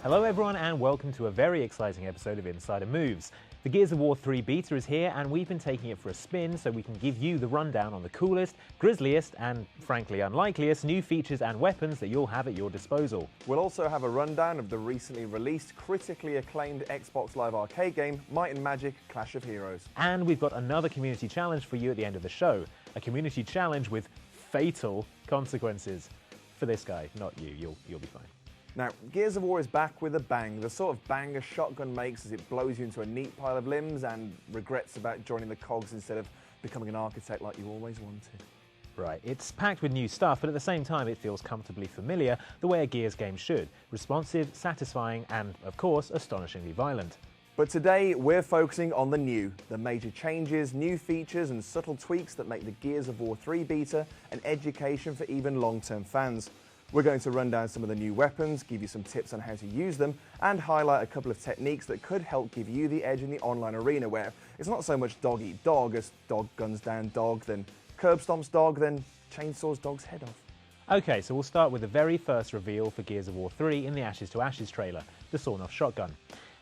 Hello everyone and welcome to a very exciting episode of Insider Moves. The Gears of War 3 beta is here and we've been taking it for a spin so we can give you the rundown on the coolest, grisliest and frankly unlikeliest new features and weapons that you'll have at your disposal. We'll also have a rundown of the recently released, critically acclaimed Xbox Live Arcade game, Might and Magic Clash of Heroes. And we've got another community challenge for you at the end of the show. A community challenge with fatal consequences. For this guy, not you, you'll be fine. Now, Gears of War is back with a bang, the sort of bang a shotgun makes as it blows you into a neat pile of limbs and regrets about joining the cogs instead of becoming an architect like you always wanted. Right, it's packed with new stuff, but at the same time it feels comfortably familiar, the way a Gears game should. Responsive, satisfying, and, of course, astonishingly violent. But today, we're focusing on the new, the major changes, new features and subtle tweaks that make the Gears of War 3 beta an education for even long-term fans. We're going to run down some of the new weapons, give you some tips on how to use them, and highlight a couple of techniques that could help give you the edge in the online arena where it's not so much dog eat dog as dog guns down dog, then curb stomps dog, then chainsaws dog's head off. Okay, so we'll start with the very first reveal for Gears of War 3 in the Ashes to Ashes trailer, the sawn-off shotgun.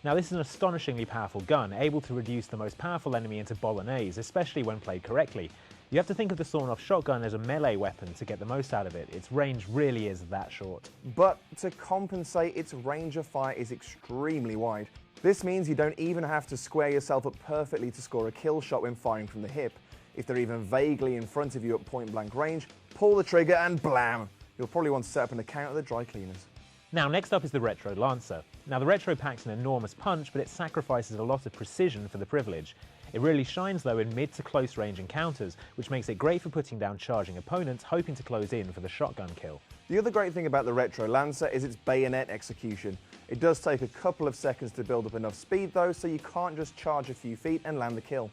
Now this is an astonishingly powerful gun, able to reduce the most powerful enemy into bolognese, especially when played correctly. You have to think of the sawn-off shotgun as a melee weapon to get the most out of it. Its range really is that short. But to compensate, its range of fire is extremely wide. This means you don't even have to square yourself up perfectly to score a kill shot when firing from the hip. If they're even vaguely in front of you at point-blank range, pull the trigger and blam! You'll probably want to set up an account at the dry cleaners. Now next up is the Retro Lancer. Now the Retro packs an enormous punch, but it sacrifices a lot of precision for the privilege. It really shines though in mid to close range encounters, which makes it great for putting down charging opponents hoping to close in for the shotgun kill. The other great thing about the Retro Lancer is its bayonet execution. It does take a couple of seconds to build up enough speed though, so you can't just charge a few feet and land the kill.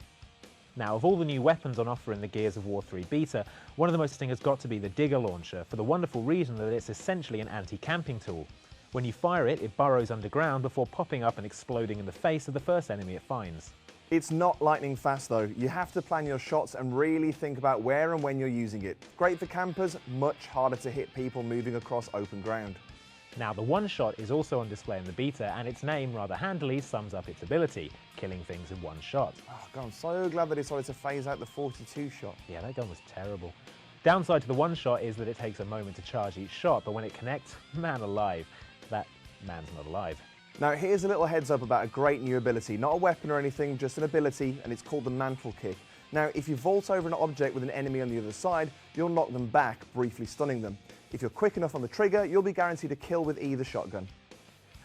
Now, of all the new weapons on offer in the Gears of War 3 beta, one of the most interesting has got to be the Digger Launcher, for the wonderful reason that it's essentially an anti-camping tool. When you fire it, it burrows underground before popping up and exploding in the face of the first enemy it finds. It's not lightning fast though. You have to plan your shots and really think about where and when you're using it. Great for campers, much harder to hit people moving across open ground. Now, the one-shot is also on display in the beta, and its name rather handily sums up its ability, killing things in one shot. Oh God, I'm so glad that it decided to phase out the 42 shot. Yeah, that gun was terrible. Downside to the one-shot is that it takes a moment to charge each shot, but when it connects, man alive, that man's not alive. Now here's a little heads up about a great new ability, not a weapon or anything, just an ability, and it's called the Mantle Kick. Now if you vault over an object with an enemy on the other side, you'll knock them back, briefly stunning them. If you're quick enough on the trigger, you'll be guaranteed a kill with either shotgun.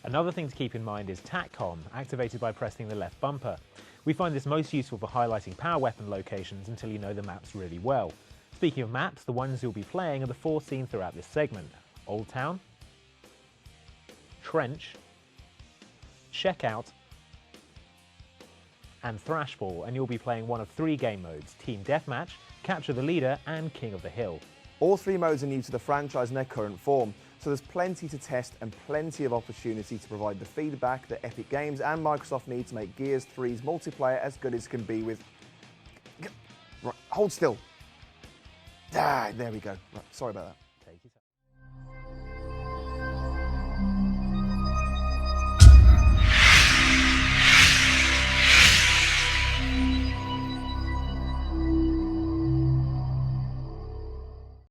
Another thing to keep in mind is TACCOM, activated by pressing the left bumper. We find this most useful for highlighting power weapon locations until you know the maps really well. Speaking of maps, the ones you'll be playing are the four seen throughout this segment: Old Town, Trench, Checkout, and Thrashball, and you'll be playing one of three game modes: Team Deathmatch, Capture the Leader, and King of the Hill. All three modes are new to the franchise in their current form, so there's plenty to test and plenty of opportunity to provide the feedback that Epic Games and Microsoft need to make Gears 3's multiplayer as good as can be with... Right, hold still. Ah, there we go. Right, sorry about that.